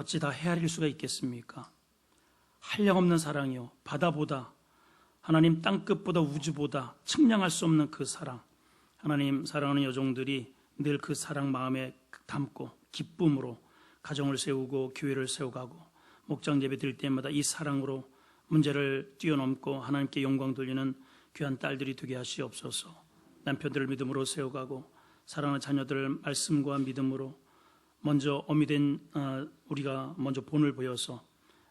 어찌 다 헤아릴 수가 있겠습니까? 한량없는 사랑이요, 바다보다, 하나님 땅끝보다 우주보다 측량할 수 없는 그 사랑, 하나님 사랑하는 여종들이 늘 그 사랑 마음에 담고 기쁨으로 가정을 세우고 교회를 세워가고 목장 예배 드릴 때마다 이 사랑으로 문제를 뛰어넘고 하나님께 영광 돌리는 귀한 딸들이 되게 하시옵소서. 남편들을 믿음으로 세워가고 사랑하는 자녀들을 말씀과 믿음으로 먼저 어미된 우리가 먼저 본을 보여서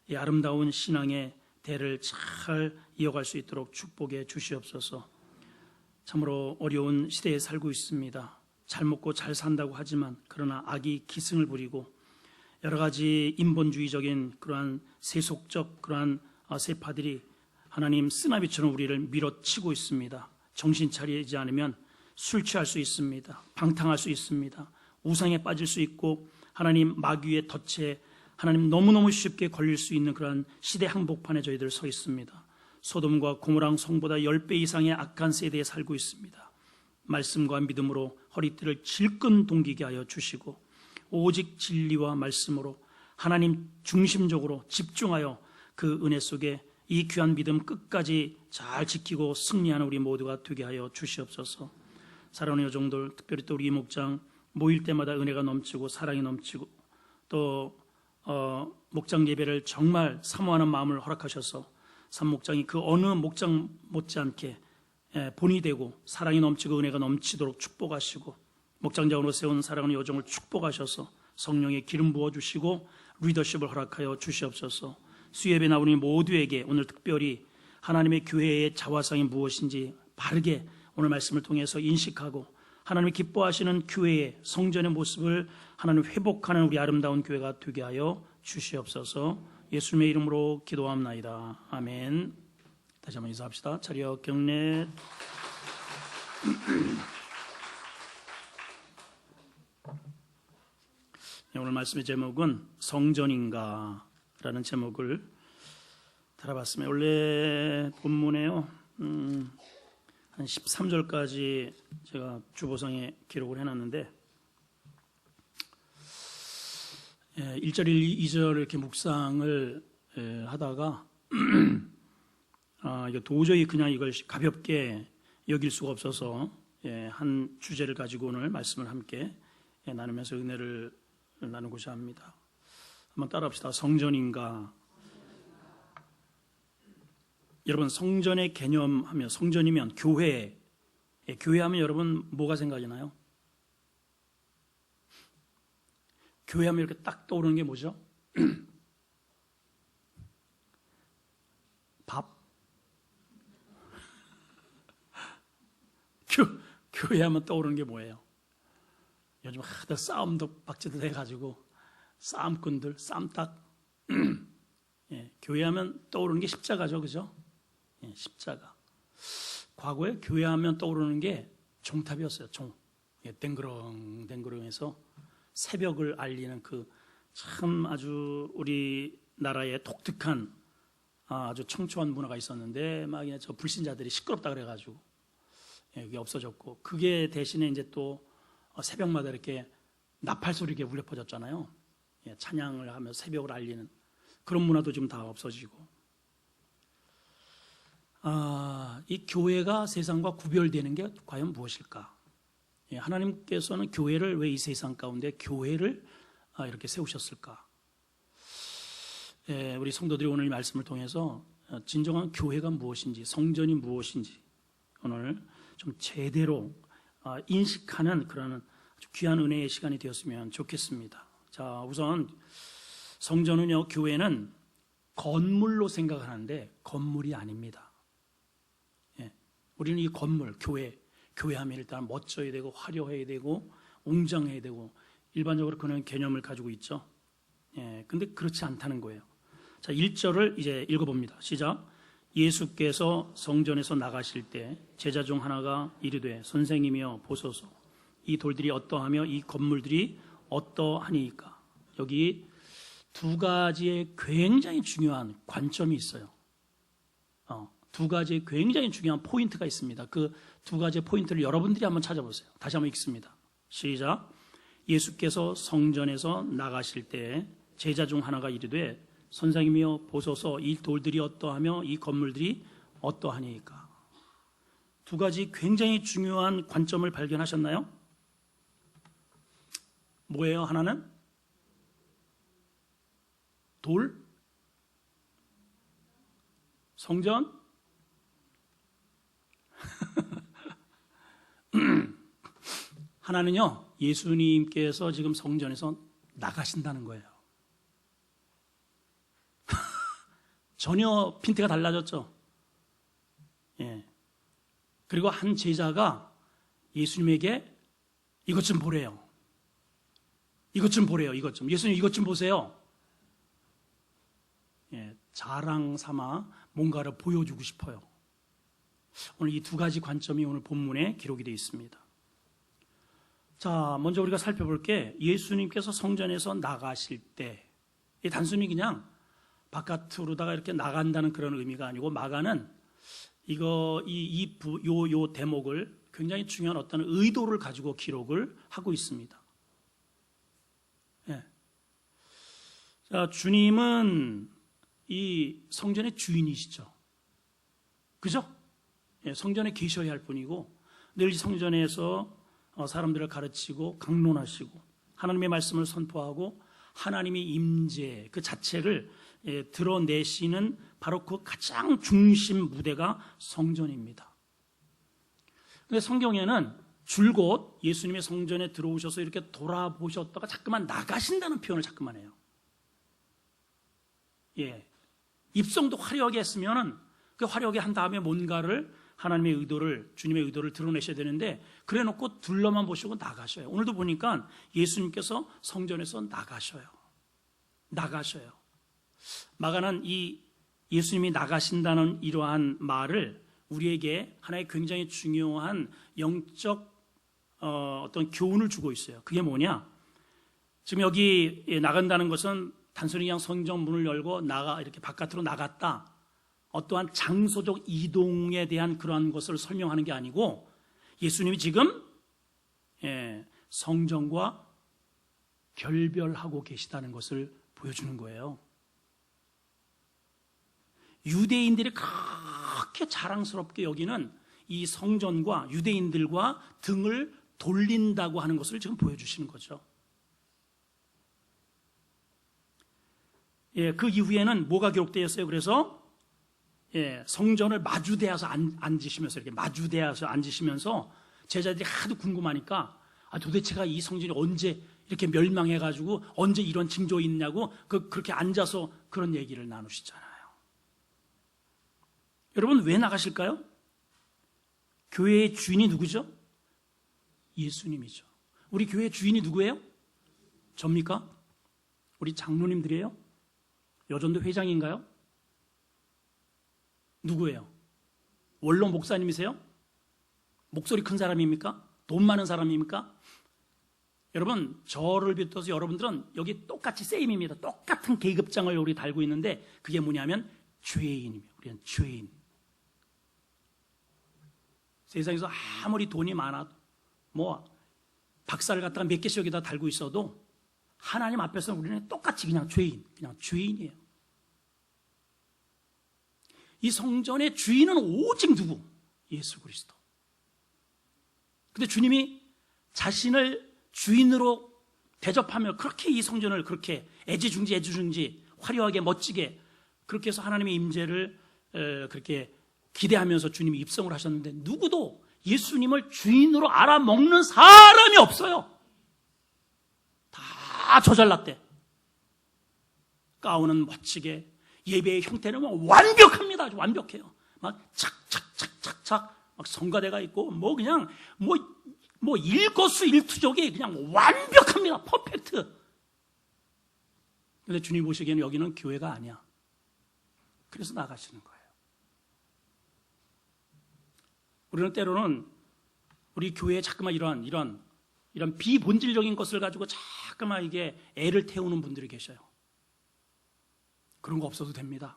이 아름다운 신앙의 대를 잘 이어갈 수 있도록 축복해 주시옵소서. 참으로 어려운 시대에 살고 있습니다. 잘 먹고 잘 산다고 하지만 그러나 악이 기승을 부리고 여러 가지 인본주의적인 그러한 세속적 그러한 세파들이 하나님 쓰나미처럼 우리를 밀어치고 있습니다. 정신 차리지 않으면 술 취할 수 있습니다. 방탕할 수 있습니다. 우상에 빠질 수 있고 하나님 마귀의 덫에 하나님 너무너무 쉽게 걸릴 수 있는 그러한 시대 항복판에 저희들 서 있습니다. 소돔과 고모랑 성보다 10배 이상의 악한 세대에 살고 있습니다. 말씀과 믿음으로 허리띠를 질끈 동기게 하여 주시고 오직 진리와 말씀으로 하나님 중심적으로 집중하여 그 은혜 속에 이 귀한 믿음 끝까지 잘 지키고 승리하는 우리 모두가 되게 하여 주시옵소서. 사랑하는 여종들, 특별히 또 우리 목장 모일 때마다 은혜가 넘치고 사랑이 넘치고 또 목장 예배를 정말 사모하는 마음을 허락하셔서 산목장이 그 어느 목장 못지않게 본이 되고 사랑이 넘치고 은혜가 넘치도록 축복하시고 목장장으로 세운 사랑하는 여종을 축복하셔서 성령의 기름 부어주시고 리더십을 허락하여 주시옵소서. 수예배 나오는 모두에게 오늘 특별히 하나님의 교회의 자화상이 무엇인지 바르게 오늘 말씀을 통해서 인식하고 하나님이 기뻐하시는 교회의 성전의 모습을 하나님 회복하는 우리 아름다운 교회가 되게 하여 주시옵소서. 예수님의 이름으로 기도합나이다. 아멘. 다시 한번 인사합시다. 차려 경례. 오늘 말씀의 제목은 성전인가 라는 제목을 달아봤습니다. 원래 본문에요 한 13절까지 제가 주보상에 기록을 해놨는데 1절, 2절 이렇게 묵상을 하다가 이거 도저히 그냥 이걸 가볍게 여길 수가 없어서 한 주제를 가지고 오늘 말씀을 함께 나누면서 은혜를 나누고자 합니다. 한번 따라합시다. 성전인가? 여러분, 성전의 개념하면 성전이면 교회, 교회하면 여러분 뭐가 생각이 나요? 교회하면 이렇게 딱 떠오르는 게 뭐죠? 밥? 교회하면 떠오르는 게 뭐예요? 요즘 하도 싸움도 박제도 해가지고 싸움꾼들, 쌈딱. 교회하면 떠오르는 게 십자가죠, 그죠? 십자가. 과거에 교회하면 떠오르는 게 종탑이었어요. 댕그렁댕그렁해서 새벽을 알리는 그 참 아주 우리나라의 독특한 아주 청초한 문화가 있었는데 막 저 불신자들이 시끄럽다 그래가지고 그게 없어졌고, 그게 대신에 이제 또 새벽마다 이렇게 나팔 소리가 울려 퍼졌잖아요. 찬양을 하며 새벽을 알리는 그런 문화도 지금 다 없어지고, 이 교회가 세상과 구별되는 게 과연 무엇일까? 하나님께서는 교회를 왜 이 세상 가운데 교회를 이렇게 세우셨을까? 우리 성도들이 오늘 이 말씀을 통해서 진정한 교회가 무엇인지, 성전이 무엇인지 오늘 좀 제대로 인식하는 그런 아주 귀한 은혜의 시간이 되었으면 좋겠습니다. 자, 우선 성전은요, 교회는 건물로 생각하는데 건물이 아닙니다. 우리는 이 건물, 교회하면 일단 멋져야 되고 화려해야 되고 웅장해야 되고 일반적으로 그런 개념을 가지고 있죠. 근데 그렇지 않다는 거예요. 자, 1절을 이제 읽어봅니다. 시작. 예수께서 성전에서 나가실 때 제자 중 하나가 이르되 선생님이여 보소서, 이 돌들이 어떠하며 이 건물들이 어떠하니까. 여기 두 가지의 굉장히 중요한 관점이 있어요. 두 가지의 굉장히 중요한 포인트가 있습니다. 그 두 가지의 포인트를 여러분들이 한번 찾아보세요. 다시 한번 읽습니다. 시작. 예수께서 성전에서 나가실 때 제자 중 하나가 이르되 선생님이여 보소서 이 돌들이 어떠하며 이 건물들이 어떠하니까. 두 가지 굉장히 중요한 관점을 발견하셨나요? 뭐예요? 하나는 돌, 성전, 하나는요, 예수님께서 지금 성전에서 나가신다는 거예요. 전혀 핀트가 달라졌죠. 예. 그리고 한 제자가 예수님에게 이것 좀 보래요. 이것 좀 보래요. 이것 좀. 예수님 이것 좀 보세요. 예, 자랑 삼아 뭔가를 보여주고 싶어요. 오늘 이 두 가지 관점이 오늘 본문에 기록이 되어 있습니다. 자, 먼저 우리가 살펴볼 게 예수님께서 성전에서 나가실 때 단순히 그냥 바깥으로다가 이렇게 나간다는 그런 의미가 아니고 마가는 요 대목을 굉장히 중요한 어떤 의도를 가지고 기록을 하고 있습니다. 예. 자, 주님은 이 성전의 주인이시죠. 그죠? 예, 성전에 계셔야 할 분이고 늘 성전에서 사람들을 가르치고 강론하시고 하나님의 말씀을 선포하고 하나님의 임재 그 자체를 드러내시는 바로 그 가장 중심 무대가 성전입니다. 근데 성경에는 줄곧 예수님의 성전에 들어오셔서 이렇게 돌아보셨다가 자꾸만 나가신다는 표현을 자꾸만 해요. 예. 입성도 화려하게 했으면은 그 화려하게 한 다음에 뭔가를 하나님의 의도를, 주님의 의도를 드러내셔야 되는데 그래 놓고 둘러만 보시고 나가셔요. 오늘도 보니까 예수님께서 성전에서 나가셔요. 마가는 이 예수님이 나가신다는 이러한 말을 우리에게 하나의 굉장히 중요한 영적 어떤 교훈을 주고 있어요. 그게 뭐냐? 지금 여기 나간다는 것은 단순히 그냥 성전 문을 열고 이렇게 바깥으로 나갔다. 어떠한 장소적 이동에 대한 그러한 것을 설명하는 게 아니고 예수님이 지금 성전과 결별하고 계시다는 것을 보여주는 거예요. 유대인들이 그렇게 자랑스럽게 여기는 이 성전과 유대인들과 등을 돌린다고 하는 것을 지금 보여주시는 거죠. 예, 그 이후에는 뭐가 기록되었어요? 그래서 성전을 마주대어서 앉으시면서 이렇게 마주대어서 앉으시면서 제자들이 하도 궁금하니까 도대체가 이 성전이 언제 이렇게 멸망해가지고 언제 이런 징조 있냐고 그렇게 앉아서 그런 얘기를 나누시잖아요. 여러분 왜 나가실까요? 교회의 주인이 누구죠? 예수님이죠. 우리 교회의 주인이 누구예요? 접니까? 우리 장로님들이에요? 여전도 회장인가요? 누구예요? 원로 목사님이세요? 목소리 큰 사람입니까? 돈 많은 사람입니까? 여러분, 저를 비롯해서 여러분들은 여기 똑같이 세임입니다. 똑같은 계급장을 우리 달고 있는데 그게 뭐냐면 죄인입니다. 우리는 죄인. 세상에서 아무리 돈이 많아도 박사를 갖다가 몇 개씩 여기다 달고 있어도 하나님 앞에서는 우리는 똑같이 그냥 죄인이에요. 이 성전의 주인은 오직 누구? 예수 그리스도. 근데 주님이 자신을 주인으로 대접하며 그렇게 이 성전을 그렇게 애지중지 화려하게 멋지게 그렇게 해서 하나님의 임재를 그렇게 기대하면서 주님이 입성을 하셨는데 누구도 예수님을 주인으로 알아먹는 사람이 없어요. 다 저잘났대. 가운은 멋지게, 예배의 형태는 완벽합니다. 아주 완벽해요. 막 착착착착착 막 성가대가 있고 그냥 일거수일투족이 그냥 완벽합니다. 퍼펙트. 근데 주님 보시기에는 여기는 교회가 아니야. 그래서 나가시는 거예요. 우리는 때로는 우리 교회에 자꾸만 이런 비본질적인 것을 가지고 자꾸만 이게 애를 태우는 분들이 계셔요. 그런 거 없어도 됩니다.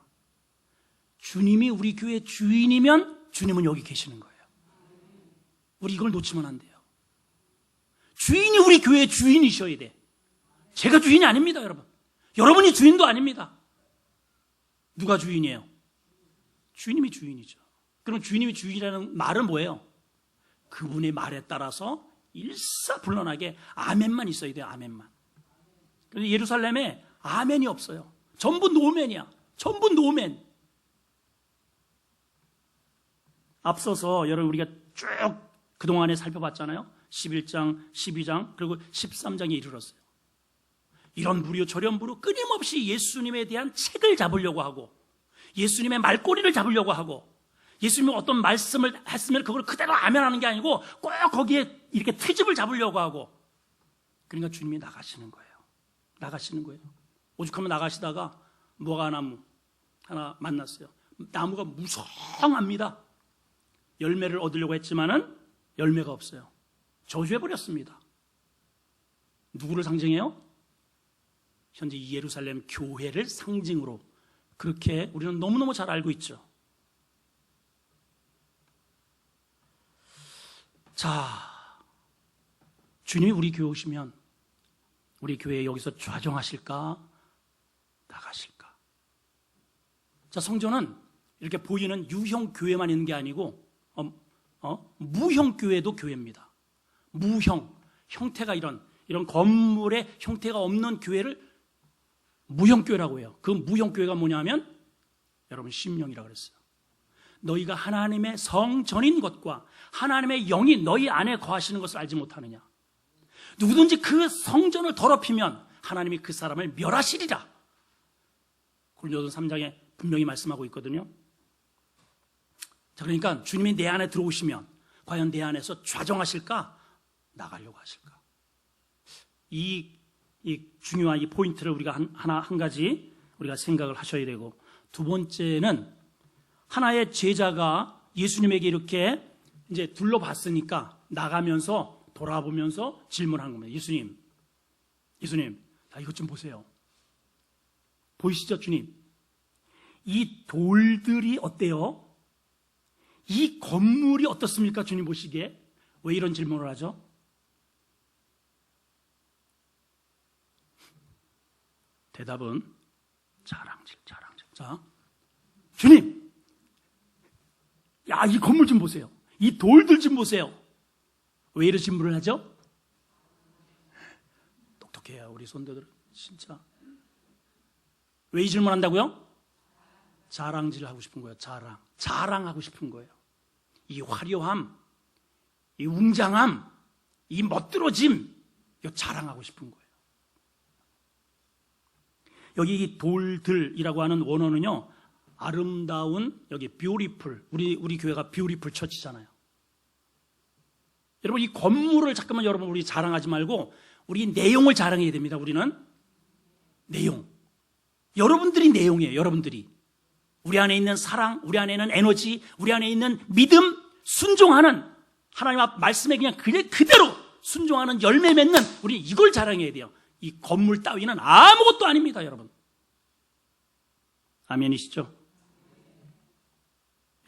주님이 우리 교회 주인이면 주님은 여기 계시는 거예요. 우리 이걸 놓치면 안 돼요. 주인이 우리 교회 주인이셔야 돼. 제가 주인이 아닙니다, 여러분. 여러분이 주인도 아닙니다. 누가 주인이에요? 주님이 주인이죠. 그럼 주님이 주인이라는 말은 뭐예요? 그분의 말에 따라서 일사불란하게 아멘만 있어야 돼요. 아멘만. 그런데 예루살렘에 아멘이 없어요. 전부 노멘이야. 전부 노멘. 앞서서 여러분 우리가 쭉 그동안에 살펴봤잖아요. 11장, 12장, 그리고 13장에 이르렀어요. 이런 부류 저런 부류 끊임없이 예수님에 대한 책을 잡으려고 하고, 예수님의 말꼬리를 잡으려고 하고, 예수님이 어떤 말씀을 했으면 그걸 그대로 아멘하는 게 아니고 꼭 거기에 이렇게 트집을 잡으려고 하고, 그러니까 주님이 나가시는 거예요. 나가시는 거예요. 오죽하면 나가시다가 무화과나무 하나 만났어요. 나무가 무성합니다. 열매를 얻으려고 했지만은 열매가 없어요. 저주해버렸습니다. 누구를 상징해요? 현재 이 예루살렘 교회를 상징으로 그렇게 우리는 너무너무 잘 알고 있죠. 자, 주님이 우리 교회 오시면 우리 교회에 여기서 좌정하실까? 나가실까? 자, 성전은 이렇게 보이는 유형 교회만 있는 게 아니고 무형 교회도 교회입니다. 무형, 형태가 이런 건물의 형태가 없는 교회를 무형교회라고 해요. 그 무형교회가 뭐냐면 여러분 심령이라고 그랬어요. 너희가 하나님의 성전인 것과 하나님의 영이 너희 안에 거하시는 것을 알지 못하느냐. 누구든지 그 성전을 더럽히면 하나님이 그 사람을 멸하시리라. 고린도서 3장에 분명히 말씀하고 있거든요. 자, 그러니까 주님이 내 안에 들어오시면 과연 내 안에서 좌정하실까? 나가려고 하실까? 이 중요한 이 포인트를 우리가 한 가지 우리가 생각을 하셔야 되고, 두 번째는 하나의 제자가 예수님에게 이렇게 이제 둘러봤으니까 나가면서 돌아보면서 질문한 겁니다. 예수님, 자, 이것 좀 보세요. 보이시죠, 주님? 이 돌들이 어때요? 이 건물이 어떻습니까, 주님 보시기에? 왜 이런 질문을 하죠? 대답은 자랑질. 자, 주님, 야, 이 건물 좀 보세요. 이 돌들 좀 보세요. 왜 이런 질문을 하죠? 똑똑해요, 우리 손자들은 진짜. 왜 이 질문 한다고요? 자랑질 하고 싶은 거예요. 자랑하고 싶은 거예요. 이 화려함, 이 웅장함, 이 멋들어짐, 이거 자랑하고 싶은 거예요. 여기 이 돌들이라고 하는 원어는요, 아름다운, 여기 beautiful, 우리 교회가 beautiful 처치잖아요. 여러분, 이 건물을 잠깐만 여러분 우리 자랑하지 말고 우리 내용을 자랑해야 됩니다. 우리는 내용. 여러분들이 내용이에요. 여러분들이. 우리 안에 있는 사랑, 우리 안에 있는 에너지, 우리 안에 있는 믿음, 순종하는 하나님 앞 말씀에 그냥 그대로 순종하는 열매 맺는 우리 이걸 자랑해야 돼요. 이 건물 따위는 아무것도 아닙니다, 여러분. 아멘이시죠?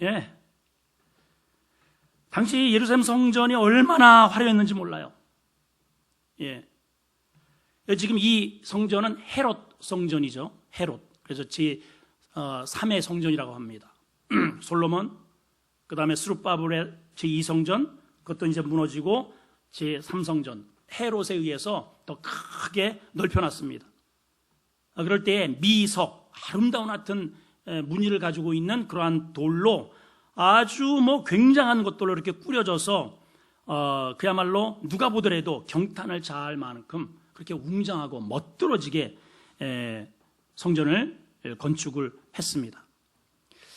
예. 당시 예루살렘 성전이 얼마나 화려했는지 몰라요. 예. 지금 이 성전은 헤롯 성전이죠. 헤롯. 그래서 제 3의 성전이라고 합니다. 솔로몬, 그 다음에 스룹바벨의 제2성전, 그것도 이제 무너지고 제3성전, 헤롯에 의해서 더 크게 넓혀놨습니다. 그럴 때 미석, 아름다운 하여튼 무늬를 가지고 있는 그러한 돌로 아주 굉장한 것들로 이렇게 꾸려져서 그야말로 누가 보더라도 경탄을 자할 만큼 그렇게 웅장하고 멋들어지게 성전을 건축을 했습니다.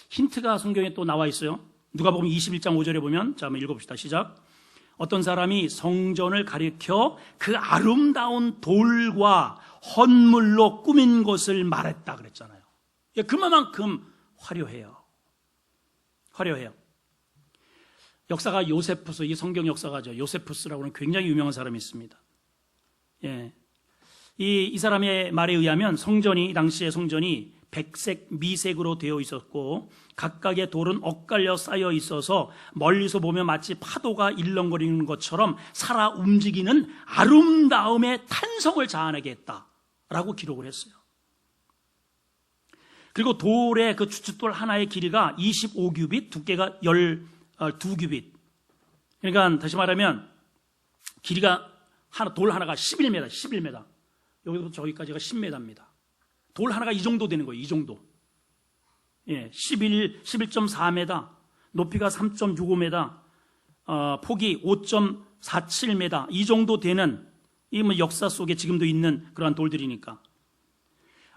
힌트가 성경에 또 나와 있어요. 누가복음 21장 5절에 보면, 자, 한번 읽어봅시다. 시작. 어떤 사람이 성전을 가리켜 그 아름다운 돌과 헌물로 꾸민 것을 말했다 그랬잖아요. 그만큼 화려해요. 역사가 요세푸스, 이 성경 역사가죠. 요세푸스라고 하는 굉장히 유명한 사람이 있습니다. 예. 이 사람의 말에 의하면 이 당시의 성전이 백색, 미색으로 되어 있었고 각각의 돌은 엇갈려 쌓여 있어서 멀리서 보면 마치 파도가 일렁거리는 것처럼 살아 움직이는 아름다움의 탄성을 자아내게 했다라고 기록을 했어요. 그리고 돌의 그 주춧돌 하나의 길이가 25규빗, 두께가 12규빗. 그러니까 다시 말하면 길이가 돌 하나가 11m. 여기부터 저기까지가 10m입니다. 돌 하나가 이 정도 되는 거예요. 이 정도. 예, 11.4m, 높이가 3.65m, 폭이 5.47m, 이 정도 되는, 이 뭐 역사 속에 지금도 있는 그러한 돌들이니까.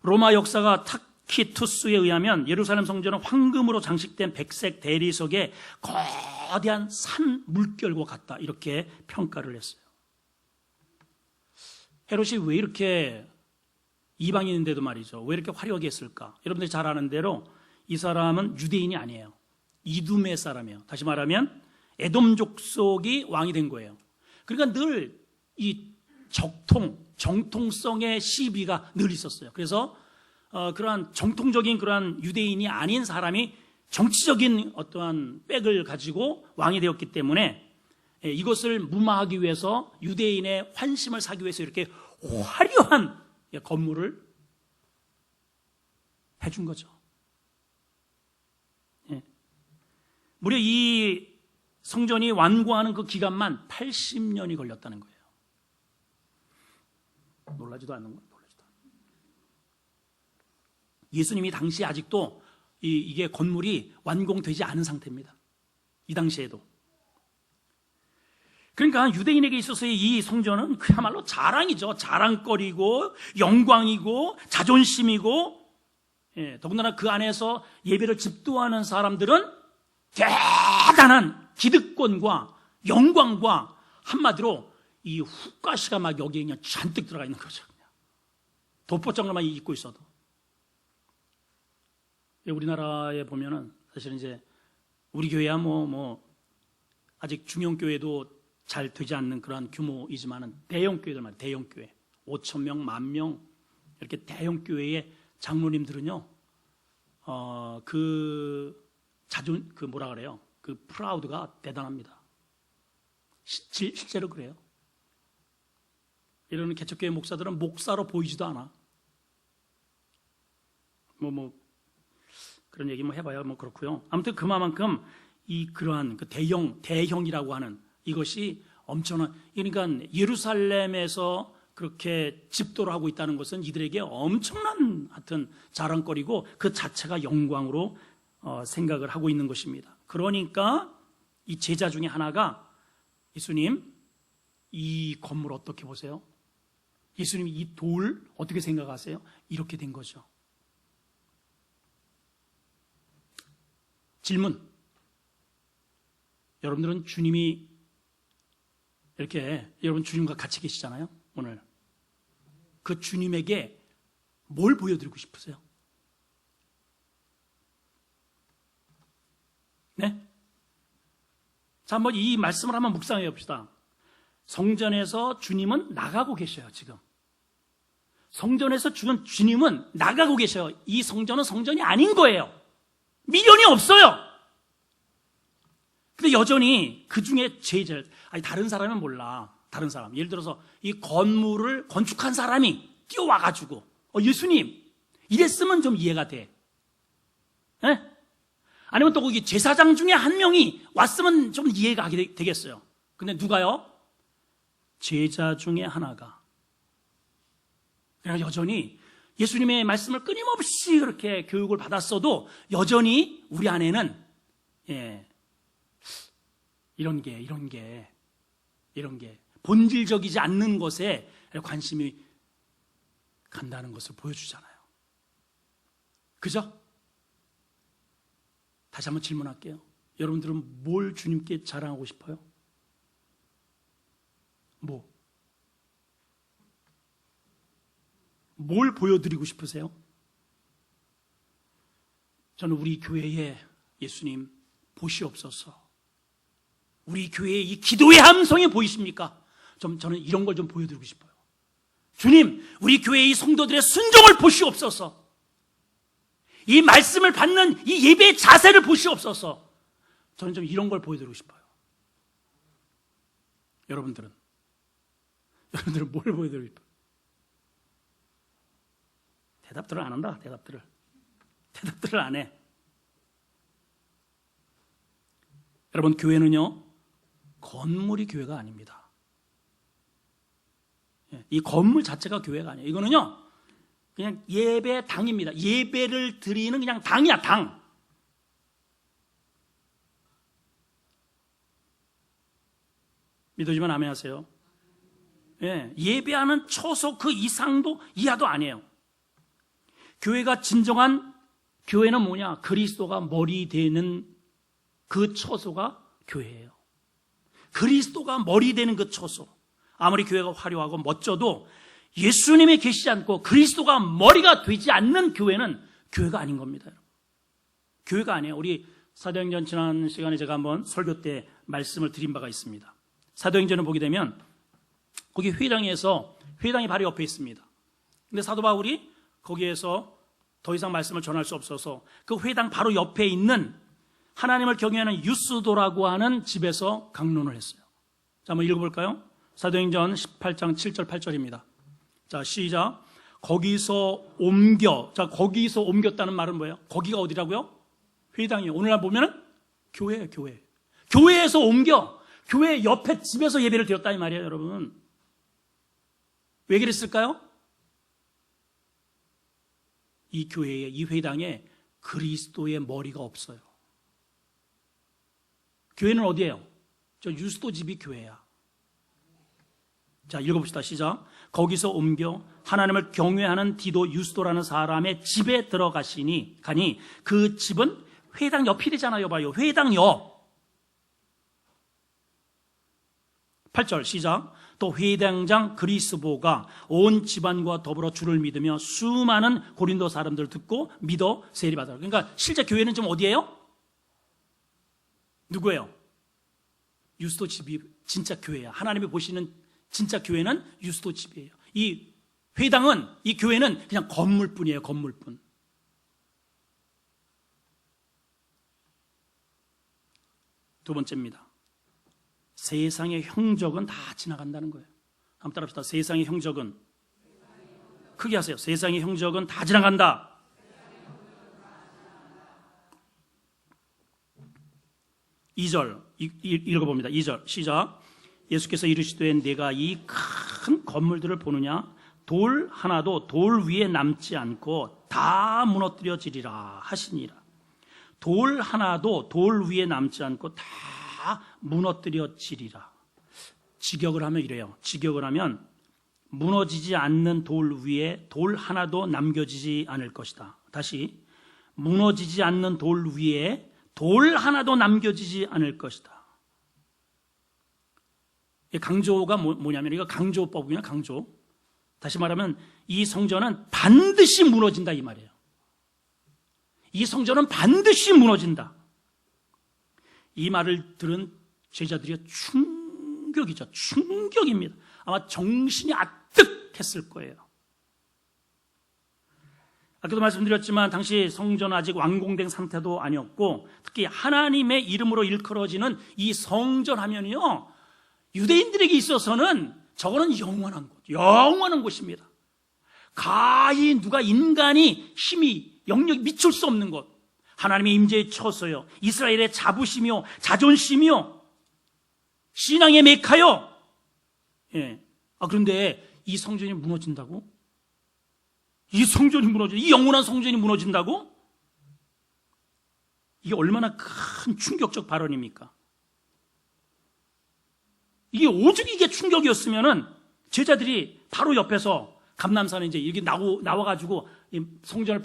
로마 역사가 타키투스에 의하면 예루살렘 성전은 황금으로 장식된 백색 대리석에 거대한 산 물결과 같다, 이렇게 평가를 했어요. 헤롯이 왜 이렇게 이방인인데도 말이죠, 왜 이렇게 화려하게 했을까? 여러분들이 잘 아는 대로 이 사람은 유대인이 아니에요. 이두메 사람이에요. 다시 말하면 에돔 족속이 왕이 된 거예요. 그러니까 늘 이 정통성의 시비가 늘 있었어요. 그래서 그러한 정통적인 그러한 유대인이 아닌 사람이 정치적인 어떠한 백을 가지고 왕이 되었기 때문에 이것을 무마하기 위해서, 유대인의 환심을 사기 위해서 이렇게 화려한 건물을 해준 거죠. 무려 이 성전이 완공하는 그 기간만 80년이 걸렸다는 거예요. 놀라지도 않는 거예요. 예수님이 당시 아직도 이게 건물이 완공되지 않은 상태입니다. 이 당시에도. 그러니까 유대인에게 있어서의 이 성전은 그야말로 자랑이죠. 자랑거리고 영광이고 자존심이고, 더군다나 그 안에서 예배를 집도하는 사람들은 대단한 기득권과 영광과, 한마디로 이 후가시가 막 여기에 그냥 잔뜩 들어가 있는 거죠. 그냥 돋보장만 입고 있어도. 우리나라에 보면은 사실은 이제 우리 교회야 아직 중형교회도 잘 되지 않는 그러한 규모이지만은 대형 교회들 말이에요. 대형 교회 5,000명, 10,000명 이렇게 대형 교회의 장로님들은요, 그 프라우드가 대단합니다. 실제로 그래요. 이런 개척교회 목사들은 목사로 보이지도 않아. 그런 얘기 해봐야 그렇고요. 아무튼 그만큼 그러한 그 대형이라고 하는 이것이 엄청난, 그러니까 예루살렘에서 그렇게 집도를 하고 있다는 것은 이들에게 엄청난 하여튼 자랑거리고 그 자체가 영광으로 생각을 하고 있는 것입니다. 그러니까 이 제자 중에 하나가, 예수님, 이 건물 어떻게 보세요? 예수님이 이 돌 어떻게 생각하세요? 이렇게 된 거죠. 질문. 여러분들은 주님이 이렇게, 여러분 주님과 같이 계시잖아요, 오늘. 그 주님에게 뭘 보여드리고 싶으세요? 네? 자, 한번 이 말씀을 한번 묵상해 봅시다. 성전에서 주님은 나가고 계셔요, 지금. 성전에서 주님은 나가고 계셔요. 이 성전은 성전이 아닌 거예요. 미련이 없어요. 근데 여전히 그 중에 제자를, 다른 사람은 몰라. 다른 사람. 예를 들어서 이 건물을 건축한 사람이 뛰어와가지고, 예수님, 이랬으면 좀 이해가 돼. 네? 아니면 또 거기 제사장 중에 한 명이 왔으면 좀 이해가 되겠어요. 근데 누가요? 제자 중에 하나가. 그러니까 여전히 예수님의 말씀을 끊임없이 그렇게 교육을 받았어도 여전히 우리 안에는 이런 게 본질적이지 않는 것에 관심이 간다는 것을 보여주잖아요. 그죠? 다시 한번 질문할게요. 여러분들은 뭘 주님께 자랑하고 싶어요? 뭘 보여드리고 싶으세요? 저는 우리 교회에 예수님 보시옵소서. 우리 교회의 이 기도의 함성이 보이십니까? 저는 이런 걸 좀 보여드리고 싶어요. 주님, 우리 교회의 성도들의 순종을 보시옵소서. 이 말씀을 받는 이 예배의 자세를 보시옵소서. 저는 좀 이런 걸 보여드리고 싶어요. 여러분들은 뭘 보여드리고 싶어요? 대답들을 안 한다. 대답들을 안 해. 여러분, 교회는요, 건물이 교회가 아닙니다. 이 건물 자체가 교회가 아니에요. 이거는요, 그냥 예배당입니다. 예배를 드리는 그냥 당이야, 당. 믿어지면 아멘 하세요. 예배하는 초소 그 이상도 이하도 아니에요. 교회가 진정한 교회는 뭐냐? 그리스도가 머리 되는 그 초소가 교회예요. 그리스도가 머리 되는 그 초소. 아무리 교회가 화려하고 멋져도 예수님이 계시지 않고 그리스도가 머리가 되지 않는 교회는 교회가 아닌 겁니다. 교회가 아니에요. 우리 사도행전 지난 시간에 제가 한번 설교 때 말씀을 드린 바가 있습니다. 사도행전을 보게 되면 거기 회당이 바로 옆에 있습니다. 근데 사도 바울이 거기에서 더 이상 말씀을 전할 수 없어서 그 회당 바로 옆에 있는 하나님을 경외하는 유스도라고 하는 집에서 강론을 했어요. 자, 한번 읽어볼까요? 사도행전 18장 7절 8절입니다. 자, 시작. 거기서 옮겼다는 말은 뭐예요? 거기가 어디라고요? 회당이에요. 오늘날 보면은 교회예요, 교회. 교회에서 옮겨 교회 옆에 집에서 예배를 드렸다 이 말이에요, 여러분. 왜 그랬을까요? 이 교회에, 이 회당에 그리스도의 머리가 없어요. 교회는 어디예요? 저 유스도 집이 교회야. 자, 읽어봅시다. 시작. 거기서 옮겨 하나님을 경외하는 디도 유스도라는 사람의 집에 가니 그 집은 회당 옆이 되잖아요. 봐요. 회당 옆. 8절 시작. 또 회당장 그리스보가 온 집안과 더불어 주를 믿으며 수많은 고린도 사람들을 듣고 믿어 세례받아라. 그러니까 실제 교회는 좀 어디예요? 누구예요? 유스도 집이 진짜 교회야. 하나님이 보시는 진짜 교회는 유스도 집이에요. 이 회당은, 이 교회는 그냥 건물뿐이에요. 건물뿐. 두 번째입니다. 세상의 형적은 다 지나간다는 거예요. 한번 따라합시다. 세상의 형적은, 크게 하세요. 세상의 형적은 다 지나간다. 2절 읽어봅니다. 2절 시작. 예수께서 이르시되 내가 이 큰 건물들을 보느냐? 돌 하나도 돌 위에 남지 않고 다 무너뜨려지리라 하시니라. 돌 하나도 돌 위에 남지 않고 다 무너뜨려지리라. 직역을 하면 이래요. 직역을 하면 무너지지 않는 돌 위에 돌 하나도 남겨지지 않을 것이다. 다시, 무너지지 않는 돌 위에 돌 하나도 남겨지지 않을 것이다. 강조가 뭐냐면, 이거 강조법이나 강조. 다시 말하면 이 성전은 반드시 무너진다 이 말이에요. 이 성전은 반드시 무너진다. 이 말을 들은 제자들이 충격이죠. 충격입니다. 아마 정신이 아뜩했을 거예요. 아까도 말씀드렸지만 당시 성전은 아직 완공된 상태도 아니었고, 특히 하나님의 이름으로 일컬어지는 이 성전 하면요, 유대인들에게 있어서는 저거는 영원한 곳, 영원한 곳입니다. 가히 누가 인간이 힘이 영역이 미칠 수 없는 곳, 하나님의 임재에 처서요, 이스라엘의 자부심이요, 자존심이요, 신앙의 메카요. 예. 그런데 이 성전이 무너진다고? 이 성전이 무너진다? 이 영원한 성전이 무너진다고? 이게 얼마나 큰 충격적 발언입니까? 이게 오죽 이게 충격이었으면은 제자들이 바로 옆에서 감람산에 이제 이렇게 나와가지고 성전을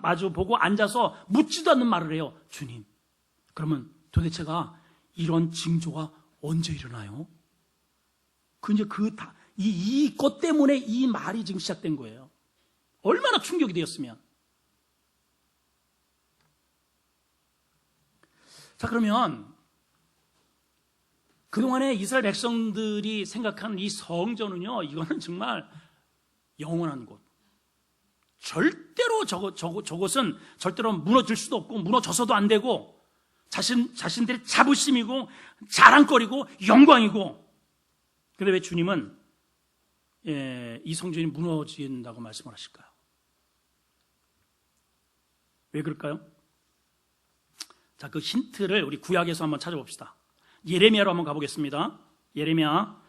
마주 보고 앉아서 묻지도 않는 말을 해요. 주님, 그러면 도대체가 이런 징조가 언제 일어나요? 이것 때문에 이 말이 지금 시작된 거예요. 얼마나 충격이 되었으면. 자, 그러면 그동안에 이스라엘 백성들이 생각하는 이 성전은요, 이거는 정말 영원한 곳. 절대로 저것은 절대로 무너질 수도 없고 무너져서도 안 되고 자신들의 자부심이고 자랑거리고 영광이고. 그런데 왜 주님은 이 성전이 무너진다고 말씀을 하실까요? 왜 그럴까요? 자, 그 힌트를 우리 구약에서 한번 찾아봅시다. 예레미야로 한번 가보겠습니다. 예레미야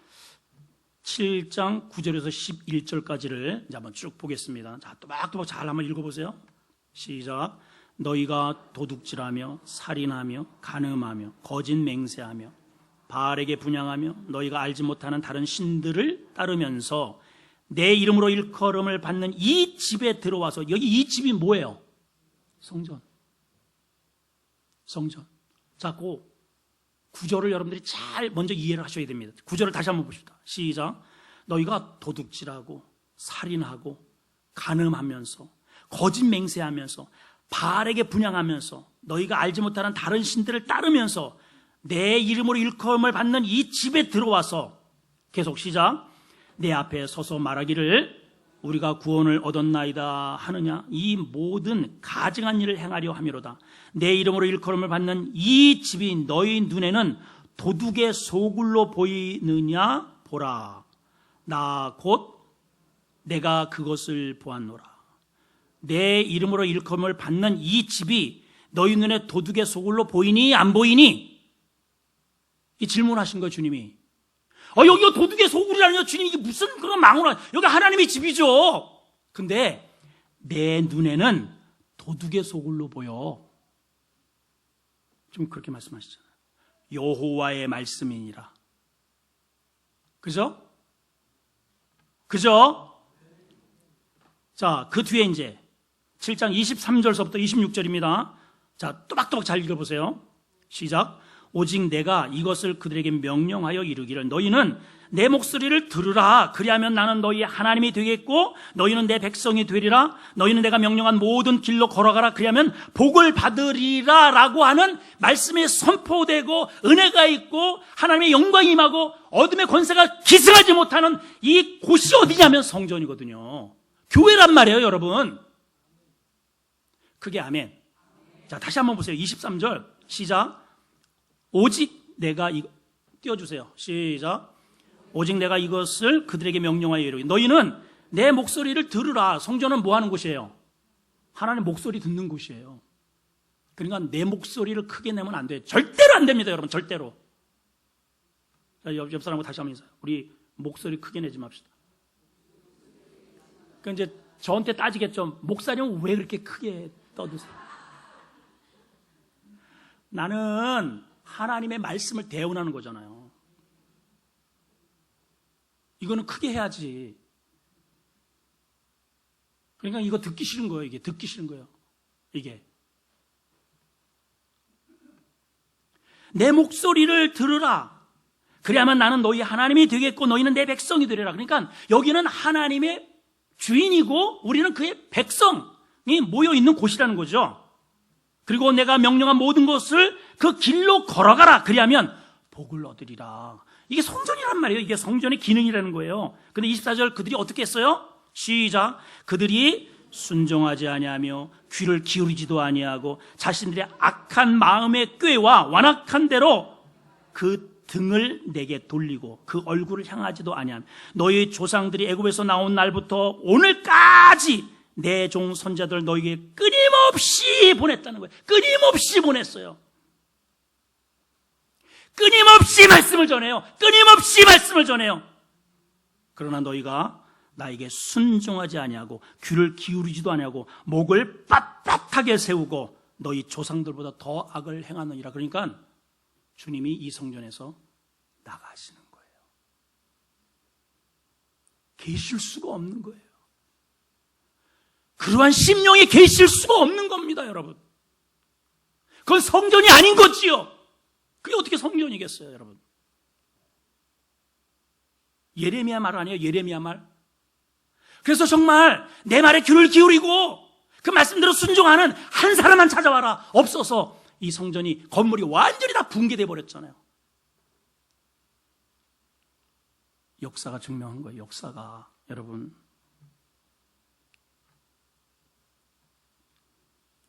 7장 9절에서 11절까지를 이제 한번 쭉 보겠습니다. 자, 또박또박 잘 한번 읽어보세요. 시작. 너희가 도둑질하며 살인하며 간음하며 거짓 맹세하며 바알에게 분향하며 너희가 알지 못하는 다른 신들을 따르면서 내 이름으로 일컬음을 받는 이 집에 들어와서, 여기 이 집이 뭐예요? 성전. 자, 그 구절을 여러분들이 잘 먼저 이해를 하셔야 됩니다. 구절을 다시 한번 보십시다. 시작. 너희가 도둑질하고 살인하고 간음하면서 거짓 맹세하면서 바알에게 분향하면서 너희가 알지 못하는 다른 신들을 따르면서 내 이름으로 일컬음을 받는 이 집에 들어와서, 계속 시작. 내 앞에 서서 말하기를 우리가 구원을 얻었나이다 하느냐? 이 모든 가증한 일을 행하려 함이로다. 내 이름으로 일컬음을 받는 이 집이 너희 눈에는 도둑의 소굴로 보이느냐? 보라. 나 곧 내가 그것을 보았노라. 내 이름으로 일컬음을 받는 이 집이 너희 눈에 도둑의 소굴로 보이니 안 보이니? 이 질문하신 거예요, 주님이. 여기가 도둑의 소굴이라니요, 주님. 이게 무슨 그런 망언을, 여기 하나님의 집이죠. 근데 내 눈에는 도둑의 소굴로 보여. 좀 그렇게 말씀하시잖아요. 여호와의 말씀이니라. 그죠? 자, 그 뒤에 이제 7장 23절서부터 26절입니다. 자, 또박또박 잘 읽어보세요. 시작. 오직 내가 이것을 그들에게 명령하여 이르기를 너희는 내 목소리를 들으라. 그리하면 나는 너희의 하나님이 되겠고 너희는 내 백성이 되리라. 너희는 내가 명령한 모든 길로 걸어가라. 그리하면 복을 받으리라 라고 하는 말씀이 선포되고 은혜가 있고 하나님의 영광이 임하고 어둠의 권세가 기승하지 못하는 이 곳이 어디냐면 성전이거든요. 교회란 말이에요, 여러분. 그게 아멘. 자, 다시 한번 보세요. 23절 시작. 오직 내가 띄워주세요. 시작. 오직 내가 이것을 그들에게 명령하여 이르기 너희는 내 목소리를 들으라. 성전은 뭐 하는 곳이에요? 하나님 목소리 듣는 곳이에요. 그러니까 내 목소리를 크게 내면 안 돼요. 절대로 안 됩니다, 여러분. 절대로. 자, 옆 사람하고 다시 한번 인사해요. 우리 목소리 크게 내지 맙시다. 그러니까 이제 저한테 따지겠죠. 목사님은 왜 그렇게 크게 떠드세요? 나는 하나님의 말씀을 대언하는 거잖아요. 이거는 크게 해야지. 그러니까 이거 듣기 싫은 거예요. 이게 듣기 싫은 거예요. 이게 내 목소리를 들으라. 그래야만 나는 너희 하나님이 되겠고 너희는 내 백성이 되리라. 그러니까 여기는 하나님의 주인이고 우리는 그의 백성이 모여 있는 곳이라는 거죠. 그리고 내가 명령한 모든 것을 그 길로 걸어가라. 그리하면 복을 얻으리라. 이게 성전이란 말이에요. 이게 성전의 기능이라는 거예요. 근데 24절 그들이 어떻게 했어요? 시작. 그들이 순종하지 아니하며 귀를 기울이지도 아니하고 자신들의 악한 마음의 꾀와 완악한 대로 그 등을 내게 돌리고 그 얼굴을 향하지도 아니하며 너희 조상들이 애굽에서 나온 날부터 오늘까지 내 종 선자들 너희에게 끊임없이 보냈다는 거예요. 끊임없이 보냈어요. 끊임없이 말씀을 전해요. 끊임없이 말씀을 전해요. 그러나 너희가 나에게 순종하지 아니하고 귀를 기울이지도 아니하고 목을 빳빳하게 세우고 너희 조상들보다 더 악을 행하느니라. 그러니까 주님이 이 성전에서 나가시는 거예요. 계실 수가 없는 거예요. 그러한 심령이 계실 수가 없는 겁니다, 여러분. 그건 성전이 아닌 거지요. 그게 어떻게 성전이겠어요, 여러분? 예레미야 말 아니에요, 예레미야 말. 그래서 정말 내 말에 귀를 기울이고 그 말씀대로 순종하는 한 사람만 찾아와라. 없어서 이 성전이, 건물이 완전히 다 붕괴돼 버렸잖아요. 역사가 증명한 거예요, 역사가. 여러분,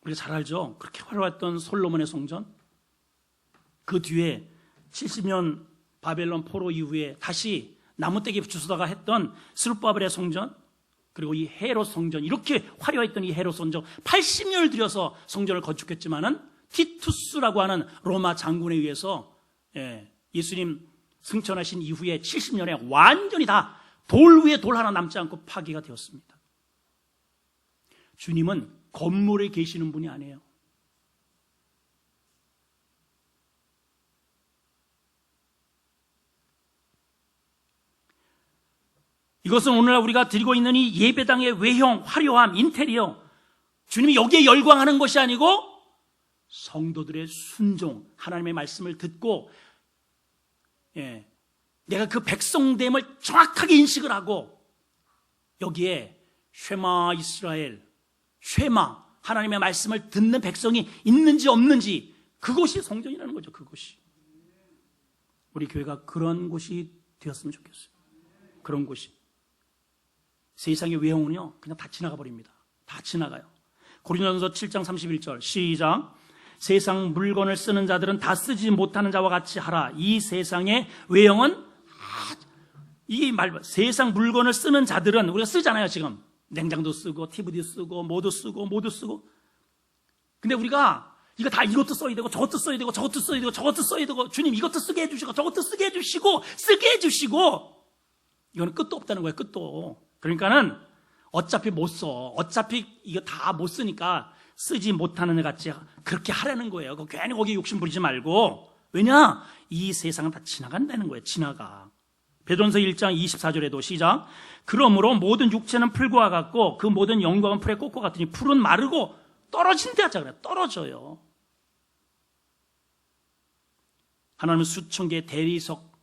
우리가 잘 알죠? 그렇게 화려했던 솔로몬의 성전, 그 뒤에 70년 바벨론 포로 이후에 다시 나무떼기 주스다가 했던 스룹바벨의 성전, 그리고 이 헤롯 성전, 이렇게 화려했던 이 헤롯 성전 80년을 들여서 성전을 건축했지만은 티투스라고 하는 로마 장군에 의해서 예수님 승천하신 이후에 70년에 완전히 다 돌 위에 돌 하나 남지 않고 파괴가 되었습니다. 주님은 건물에 계시는 분이 아니에요. 이것은 오늘날 우리가 드리고 있는 이 예배당의 외형, 화려함, 인테리어, 주님이 여기에 열광하는 것이 아니고 성도들의 순종, 하나님의 말씀을 듣고 내가 그 백성됨을 정확하게 인식을 하고 여기에 쉐마 이스라엘, 쉐마, 하나님의 말씀을 듣는 백성이 있는지 없는지, 그것이 성전이라는 거죠. 그것이. 우리 교회가 그런 곳이 되었으면 좋겠어요. 그런 곳이. 세상의 외형은요 그냥 다 지나가 버립니다. 다 지나가요. 고린도전서 7장 31절 시작. 세상 물건을 쓰는 자들은 다 쓰지 못하는 자와 같이 하라. 이 세상의 외형은 이 말, 세상 물건을 쓰는 자들은, 우리가 쓰잖아요. 지금 냉장도 쓰고 TV도 쓰고 모두 쓰고. 근데 우리가 이거 다 이것도 써야 되고 저것도 써야 되고 저것도 써야 되고 저것도 써야 되고, 주님 이것도 쓰게 해주시고 저것도 쓰게 해주시고 쓰게 해주시고, 이거는 끝도 없다는 거예요. 끝도. 그러니까는 어차피 못 써. 어차피 이거 다 못 쓰니까 쓰지 못하는 애 같이 그렇게 하라는 거예요. 괜히 거기 욕심 부리지 말고. 왜냐? 이 세상은 다 지나간다는 거예요. 지나가. 베드로전서 1장 24절에도 시작. 그러므로 모든 육체는 풀과 같고 그 모든 영광은 풀의 꽃과 같으니 풀은 마르고 떨어진다 하자 그래요. 떨어져요. 하나님은 수천 개의 대리석,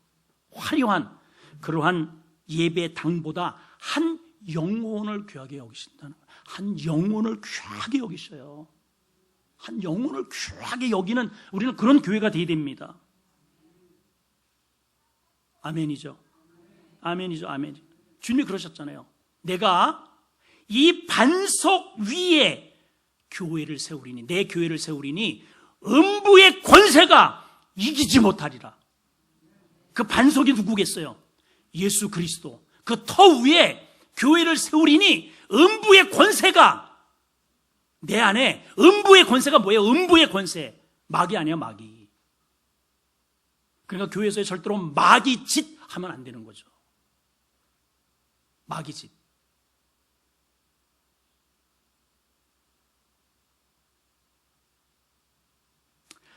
화려한 그러한 예배당보다 한 영혼을 귀하게 여기신다는 거예요. 한 영혼을 귀하게 여기셔요. 한 영혼을 귀하게 여기는, 우리는 그런 교회가 되어야 됩니다. 아멘이죠. 아멘이죠. 아멘. 주님이 그러셨잖아요. 내가 이 반석 위에 교회를 세우리니, 내 교회를 세우리니 음부의 권세가 이기지 못하리라. 그 반석이 누구겠어요? 예수 그리스도. 그 터 위에 교회를 세우리니 음부의 권세가, 내 안에 음부의 권세가 뭐예요? 음부의 권세. 마귀 아니에요, 마귀. 그러니까 교회에서 절대로 마귀 짓 하면 안 되는 거죠. 마귀 짓.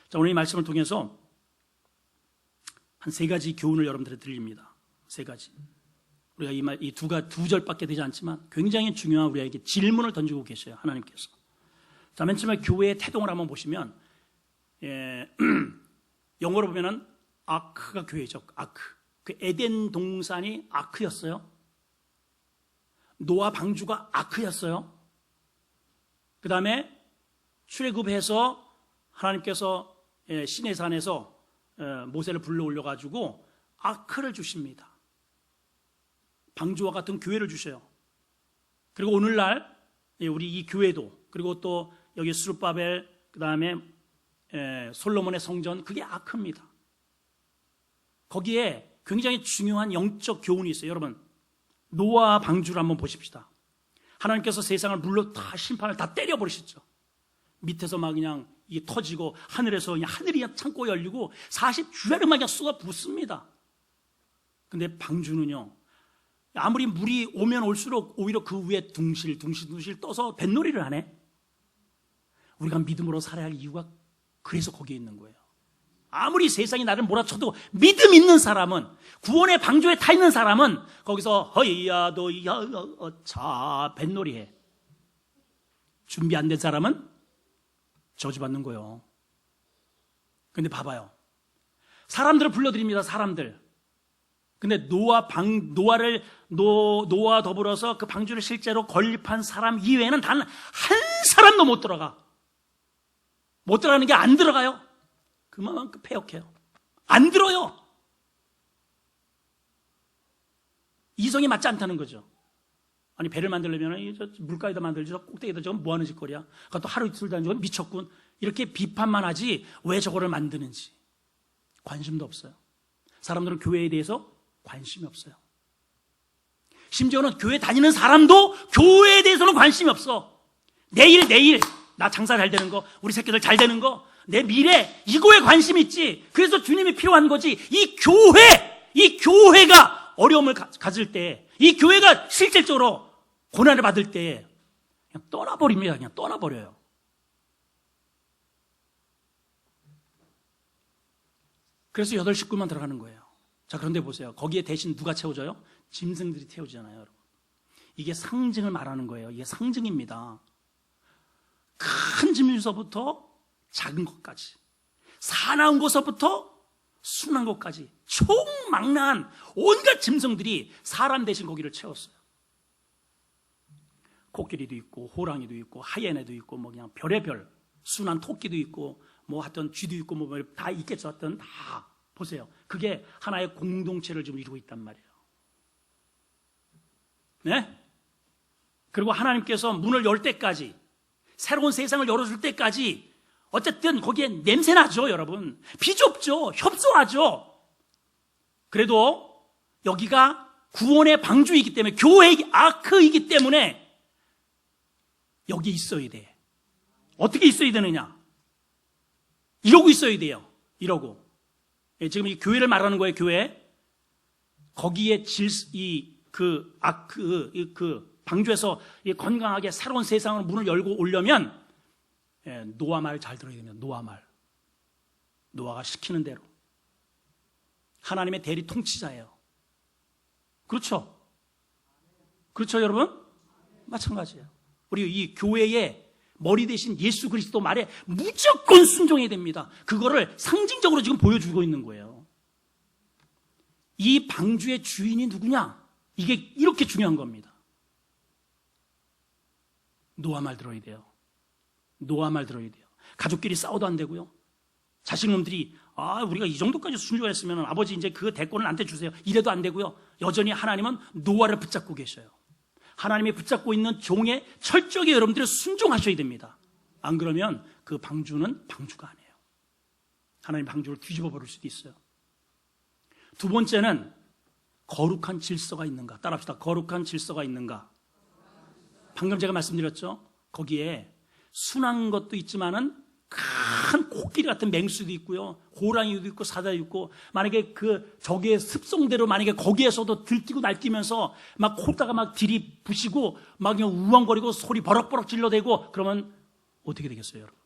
자, 오늘 이 말씀을 통해서 한 세 가지 교훈을 여러분들에게 드립니다. 세 가지. 우리가 이 두 절밖에 되지 않지만 굉장히 중요한 우리에게 질문을 던지고 계셔요. 하나님께서. 자, 맨 처음에 교회의 태동을 한번 보시면, 영어로 보면은 아크가 교회죠. 아크. 그 에덴 동산이 아크였어요. 노아 방주가 아크였어요. 그 다음에 출애굽해서 하나님께서 시내산에서 모세를 불러 올려가지고 아크를 주십니다. 방주와 같은 교회를 주셔요. 그리고 오늘날 우리 이 교회도, 그리고 또 여기 스룹바벨, 그 다음에 솔로몬의 성전, 그게 아크입니다. 거기에 굉장히 중요한 영적 교훈이 있어요. 여러분, 노아 방주를 한번 보십시다. 하나님께서 세상을 물로 다 심판을 다 때려버리셨죠. 밑에서 막 그냥 이게 터지고 하늘에서 그냥 하늘이 창고 열리고 40주야를 막 그냥 쏟아 붓습니다. 근데 방주는요, 아무리 물이 오면 올수록 오히려 그 위에 둥실 떠서 뱃놀이를 하네. 우리가 믿음으로 살아야 할 이유가 그래서 거기에 있는 거예요. 아무리 세상이 나를 몰아쳐도 믿음 있는 사람은, 구원의 방주에 타 있는 사람은 거기서 허이야 너야 자 뱃놀이해. 준비 안 된 사람은 저주받는 거예요. 근데 봐봐요. 사람들을 불러드립니다. 사람들. 근데 노아 더불어서 그 방주를 실제로 건립한 사람 이외에는 단 한 사람도 못 들어가. 못 들어가는 게 안 들어가요. 그만큼 폐역해요. 안 들어요. 이성이 맞지 않다는 거죠. 아니, 배를 만들려면 물가에다 만들지, 저 꼭대기에다 저건 뭐하는 짓거리야. 그것도 하루 이틀 다니고 미쳤군. 이렇게 비판만 하지 왜 저거를 만드는지 관심도 없어요. 사람들은 교회에 대해서 관심이 없어요. 심지어는 교회 다니는 사람도 교회에 대해서는 관심이 없어. 내일 나 장사 잘 되는 거, 우리 새끼들 잘 되는 거, 내 미래 이거에 관심이 있지. 그래서 주님이 필요한 거지. 이 교회가 어려움을 가질 때, 이 교회가 실질적으로 고난을 받을 때 그냥 떠나버립니다. 그냥 떠나버려요. 그래서 8 식구만 들어가는 거예요. 자, 그런데 보세요. 거기에 대신 누가 채워져요? 짐승들이 태워지잖아요, 여러분. 이게 상징을 말하는 거예요. 이게 상징입니다. 큰 짐에서부터 작은 것까지, 사나운 것서부터 순한 것까지 총망라한 온갖 짐승들이 사람 대신 거기를 채웠어요. 코끼리도 있고 호랑이도 있고 하이에나도 있고 뭐 그냥 별의별 순한 토끼도 있고 뭐 하여튼 쥐도 있고 뭐 다 있겠죠. 하여튼 다 보세요. 그게 하나의 공동체를 좀 이루고 있단 말이에요. 네? 그리고 하나님께서 문을 열 때까지, 새로운 세상을 열어줄 때까지 어쨌든 거기에 냄새나죠, 여러분. 비좁죠, 협소하죠. 그래도 여기가 구원의 방주이기 때문에, 교회의 아크이기 때문에 여기 있어야 돼. 어떻게 있어야 되느냐? 이러고 있어야 돼요. 이러고. 지금 이 교회를 말하는 거예요, 교회. 거기에 그 방주에서 건강하게 새로운 세상을 문을 열고 오려면 노아 말 잘 들어야 됩니다. 노아 말. 노아가 시키는 대로. 하나님의 대리 통치자예요. 그렇죠? 그렇죠, 여러분? 마찬가지예요. 우리 이 교회의 머리 대신 예수 그리스도 말에 무조건 순종해야 됩니다. 그거를 상징적으로 지금 보여주고 있는 거예요. 이 방주의 주인이 누구냐? 이게 이렇게 중요한 겁니다. 노아 말 들어야 돼요. 노아 말 들어야 돼요. 가족끼리 싸워도 안 되고요. 자식놈들이 우리가 이 정도까지 순종했으면 아버지 이제 그 대권을 나한테 주세요. 이래도 안 되고요. 여전히 하나님은 노아를 붙잡고 계셔요. 하나님이 붙잡고 있는 종에 철저하게 여러분들이 순종하셔야 됩니다. 안 그러면 그 방주는 방주가 아니에요. 하나님 방주를 뒤집어 버릴 수도 있어요. 두 번째는 거룩한 질서가 있는가. 따라합시다. 거룩한 질서가 있는가. 방금 제가 말씀드렸죠. 거기에 순한 것도 있지만은 큰 코끼리 같은 맹수도 있고요, 호랑이도 있고 사자도 있고, 만약에 저기의 습성대로 만약에 거기에서도 들뛰고 날뛰면서 막 코다가 막 들이부시고 막 그냥 우왕거리고 소리 버럭버럭 질러대고 그러면 어떻게 되겠어요, 여러분?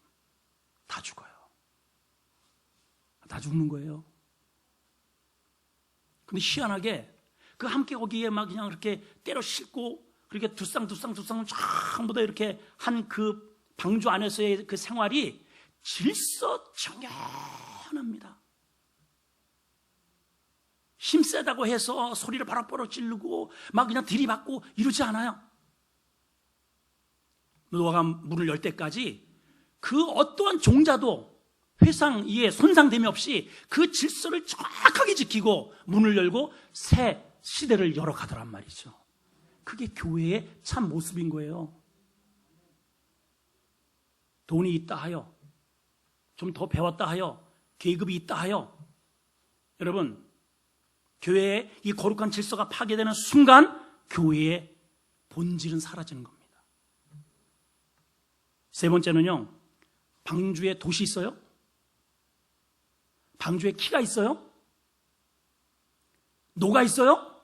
다 죽어요. 다 죽는 거예요. 근데 희한하게 그 함께 거기에 막 그냥 이렇게 때려 싣고 그렇게 두쌍 전부 다 이렇게 한 그 방주 안에서의 그 생활이 질서 정연합니다. 힘세다고 해서 소리를 버럭버럭 지르고 막 그냥 들이받고 이러지 않아요. 노아가 문을 열 때까지 그 어떠한 종자도 회상 이에 손상됨이 없이 그 질서를 정확하게 지키고 문을 열고 새 시대를 열어가더란 말이죠. 그게 교회의 참 모습인 거예요. 돈이 있다 하여, 좀 더 배웠다 하여, 계급이 있다 하여, 여러분, 교회의 이 거룩한 질서가 파괴되는 순간 교회의 본질은 사라지는 겁니다. 세 번째는요, 방주에 돛이 있어요? 방주에 키가 있어요? 노가 있어요?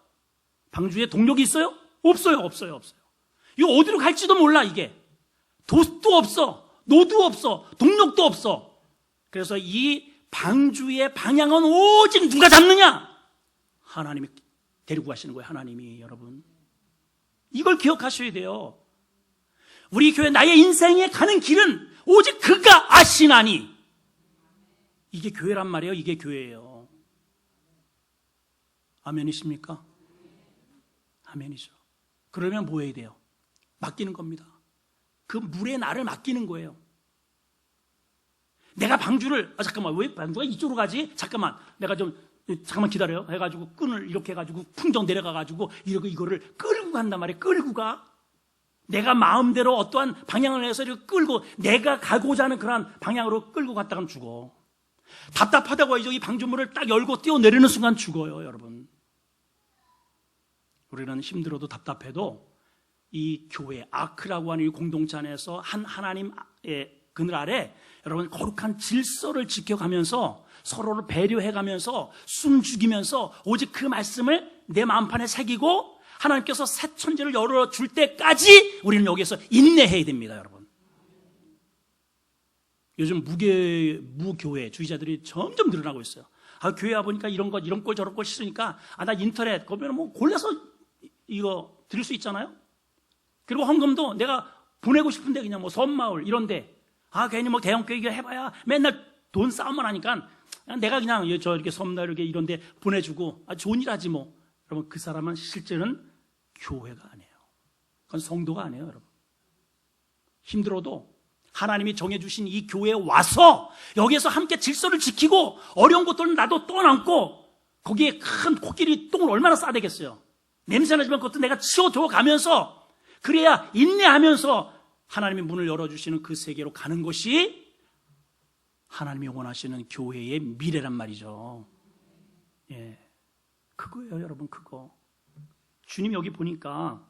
방주에 동력이 있어요? 없어요. 이거 어디로 갈지도 몰라. 이게 돛도 없어, 노도 없어, 동력도 없어. 그래서 이 방주의 방향은 오직 누가 잡느냐? 하나님이 데리고 가시는 거예요. 하나님이. 여러분, 이걸 기억하셔야 돼요. 우리 교회, 나의 인생에 가는 길은 오직 그가 아시나니. 이게 교회란 말이에요. 이게 교회예요. 아멘이십니까? 아멘이죠. 그러면 뭐 해야 돼요? 맡기는 겁니다. 그 물에 나를 맡기는 거예요. 내가 방주를, 잠깐만, 왜 방주가 이쪽으로 가지? 잠깐만, 잠깐만 기다려요. 해가지고 끈을 이렇게 해가지고 풍정 내려가가지고 이거를 끌고 간단 말이에요. 끌고 가. 내가 마음대로 어떠한 방향을 해서 이렇게 끌고, 내가 가고자 하는 그런 방향으로 끌고 갔다가는 죽어. 답답하다고 해서 이 방주문을 딱 열고 뛰어내리는 순간 죽어요, 여러분. 우리는 힘들어도 답답해도 이 교회, 아크라고 하는 이 공동체 안에서 한 하나님의 그늘 아래 여러분 거룩한 질서를 지켜가면서 서로를 배려해가면서 숨죽이면서 오직 그 말씀을 내 마음판에 새기고 하나님께서 새 천지를 열어줄 때까지 우리는 여기에서 인내해야 됩니다, 여러분. 요즘 무교회 주의자들이 점점 늘어나고 있어요. 교회 와보니까 이런 꼴 저런 꼴 싫으니까 나 인터넷 거기는 뭐 골라서 이거 드릴 수 있잖아요. 그리고 헌금도 내가 보내고 싶은데 그냥 뭐 섬마을 이런데 괜히 뭐 대형교회 해봐야 맨날 돈 싸움만 하니까 내가 그냥 저 이렇게 섬나 이런데 보내주고 좋은 일 하지 뭐. 여러분 그 사람은 실제는 교회가 아니에요. 그건 성도가 아니에요, 여러분. 힘들어도 하나님이 정해주신 이 교회에 와서 여기에서 함께 질서를 지키고 어려운 것들은 나도 떠안고 거기에 큰 코끼리 똥을 얼마나 싸대겠어요. 냄새나지만 그것도 내가 치워줘 가면서 그래야 인내하면서 하나님의 문을 열어주시는 그 세계로 가는 것이 하나님이 원하시는 교회의 미래란 말이죠. 예, 그거예요, 여러분. 그거 주님 여기 보니까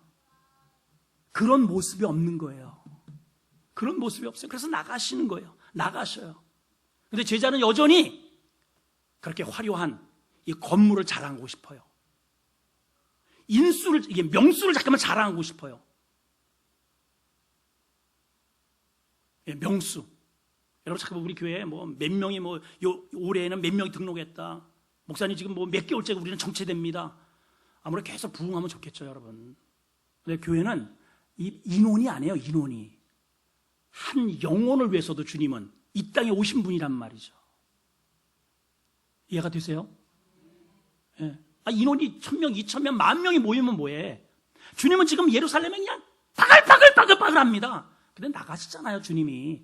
그런 모습이 없는 거예요. 그런 모습이 없어요. 그래서 나가시는 거예요. 나가셔요. 근데 제자는 여전히 그렇게 화려한 이 건물을 자랑하고 싶어요. 이게 명수를 잠깐만 자랑하고 싶어요. 예, 명수. 여러분 잠깐만 우리 교회에 뭐 몇 명이 올해에는 몇 명이 등록했다. 목사님 지금 뭐 몇 개월째 우리는 정체됩니다. 아무래도 계속 부흥하면 좋겠죠, 여러분. 근데 교회는 인원이 아니에요, 인원이. 한 영혼을 위해서도 주님은 이 땅에 오신 분이란 말이죠. 이해가 되세요? 예. 인원이 1000명, 2000명, 10,000명이 모이면 뭐해? 주님은 지금 예루살렘에 그냥 바글바글 합니다. 근데 나가시잖아요, 주님이.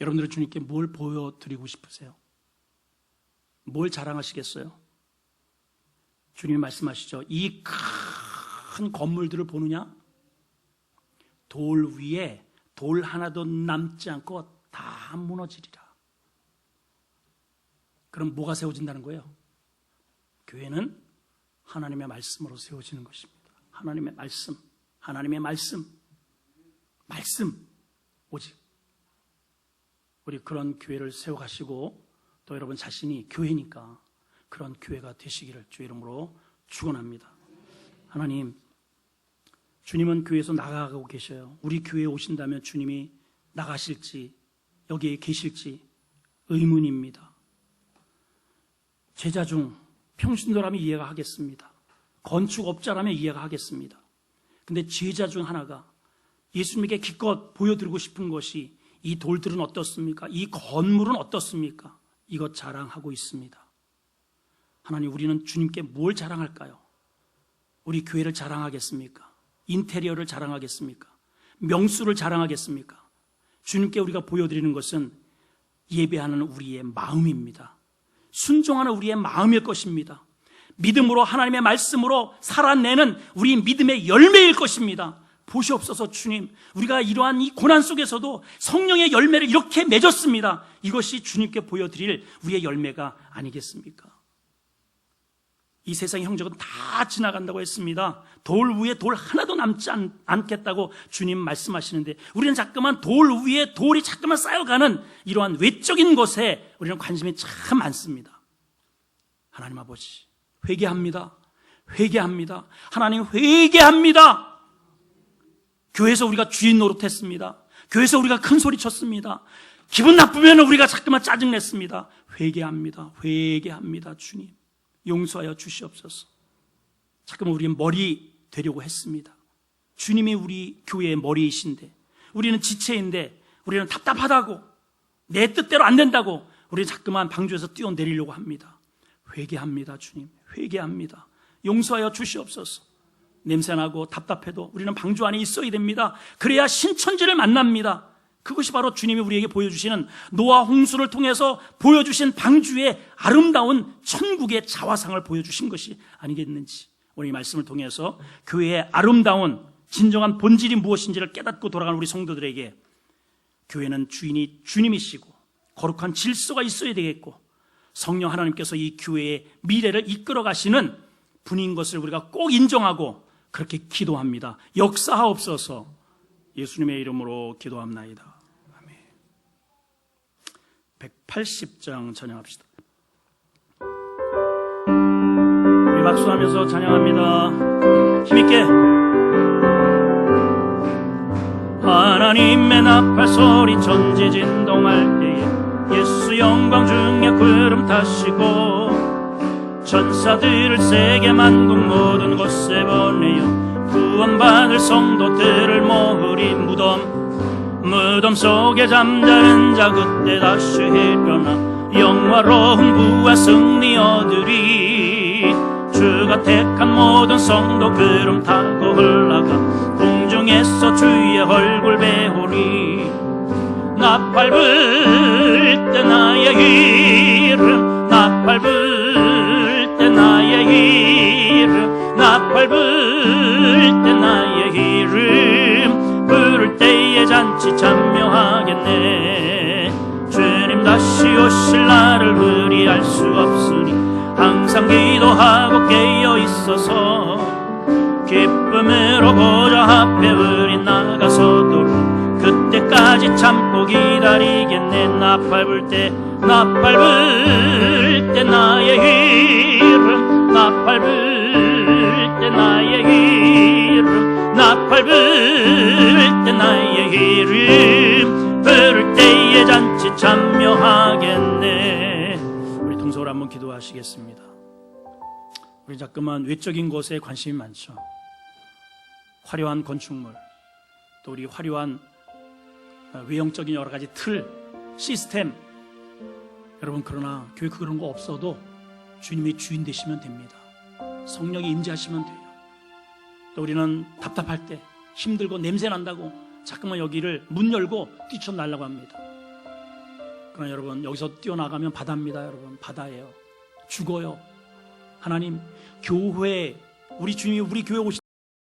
여러분들은 주님께 뭘 보여드리고 싶으세요? 뭘 자랑하시겠어요? 주님이 말씀하시죠. 이 큰 건물들을 보느냐? 돌 위에 돌 하나도 남지 않고 다 무너지리라. 그럼 뭐가 세워진다는 거예요? 교회는 하나님의 말씀으로 세워지는 것입니다. 하나님의 말씀, 하나님의 말씀, 오직 우리 그런 교회를 세워가시고 또 여러분 자신이 교회니까 그런 교회가 되시기를 주의 이름으로 축원합니다. 하나님, 주님은 교회에서 나가고 계셔요. 우리 교회에 오신다면 주님이 나가실지 여기에 계실지 의문입니다. 제자 중 평신도라면 이해가 하겠습니다. 건축업자라면 이해가 하겠습니다. 근데 제자 중 하나가 예수님에게 기껏 보여드리고 싶은 것이 이 돌들은 어떻습니까? 이 건물은 어떻습니까? 이것 자랑하고 있습니다. 하나님, 우리는 주님께 뭘 자랑할까요? 우리 교회를 자랑하겠습니까? 인테리어를 자랑하겠습니까? 명수를 자랑하겠습니까? 주님께 우리가 보여드리는 것은 예배하는 우리의 마음입니다. 순종하는 우리의 마음일 것입니다. 믿음으로 하나님의 말씀으로 살아내는 우리 믿음의 열매일 것입니다. 보시옵소서 주님, 우리가 이러한 이 고난 속에서도 성령의 열매를 이렇게 맺었습니다. 이것이 주님께 보여드릴 우리의 열매가 아니겠습니까? 이 세상의 형적은 다 지나간다고 했습니다. 돌 위에 돌 하나도 남지 않겠다고 주님 말씀하시는데 우리는 자꾸만 돌 위에 돌이 자꾸만 쌓여가는 이러한 외적인 것에 우리는 관심이 참 많습니다. 하나님 아버지, 회개합니다. 하나님 회개합니다. 교회에서 우리가 주인 노릇했습니다. 교회에서 우리가 큰 소리 쳤습니다. 기분 나쁘면 우리가 자꾸만 짜증냈습니다. 회개합니다. 주님, 용서하여 주시옵소서. 자꾸만 우리는 머리 되려고 했습니다. 주님이 우리 교회의 머리이신데 우리는 지체인데 우리는 답답하다고 내 뜻대로 안 된다고 우리는 자꾸만 방주에서 뛰어내리려고 합니다. 회개합니다. 주님, 회개합니다. 용서하여 주시옵소서. 냄새나고 답답해도 우리는 방주 안에 있어야 됩니다. 그래야 신천지를 만납니다. 그것이 바로 주님이 우리에게 보여주시는 노아 홍수를 통해서 보여주신 방주의 아름다운 천국의 자화상을 보여주신 것이 아니겠는지, 오늘 이 말씀을 통해서 교회의 아름다운 진정한 본질이 무엇인지를 깨닫고 돌아가는 우리 성도들에게 교회는 주인이 주님이시고 거룩한 질서가 있어야 되겠고 성령 하나님께서 이 교회의 미래를 이끌어 가시는 분인 것을 우리가 꼭 인정하고 그렇게 기도합니다. 역사하옵소서. 예수님의 이름으로 기도합나이다. 아멘. 180장 찬양합시다. 우리 박수하면서 찬양합니다. 힘있게. 하나님의 나팔 소리 천지진동할 때에 예수 영광 중에 구름 타시고 천사들을 세계 만국 모든 곳에 보내어 구원받을 성도들을 모으리 무덤 속에 잠자는 자 그때 다시 일어나 영화로운 부와 승리 얻으리. 주가 택한 모든 성도 구름 타고 흘러가 공중에서 주의 얼굴 배우리. 나팔 불 때 나의 이름 나팔 불 때 나의 이름 나팔 불 때 나의 이름 부를 때에 잔치 참여하겠네. 주님 다시 오실 날을 우리 알 수 없으니 항상 기도하고 깨어 있어서 기쁨으로 보좌 앞에 우리 나가서도록 그때까지 참고 기다리겠네. 나팔 불 때 나의 이름 나팔 불 때 나의 이름 나팔 불 때 나의 이름 부를 때에 잔치 참여하겠네. 우리 동서로 한번 기도하시겠습니다. 우리 자꾸만 외적인 것에 관심이 많죠. 화려한 건축물, 또 우리 화려한 외형적인 여러 가지 틀, 시스템. 여러분, 그러나 교회 그런 거 없어도 주님이 주인 되시면 됩니다. 성령이 임재하시면 돼요. 또 우리는 답답할 때, 힘들고 냄새 난다고 자꾸만 여기를 문 열고 뛰쳐나려고 합니다. 그러나 여러분, 여기서 뛰어나가면 바다입니다. 여러분, 바다예요. 죽어요. 하나님, 교회, 우리 주님이 우리 교회 오신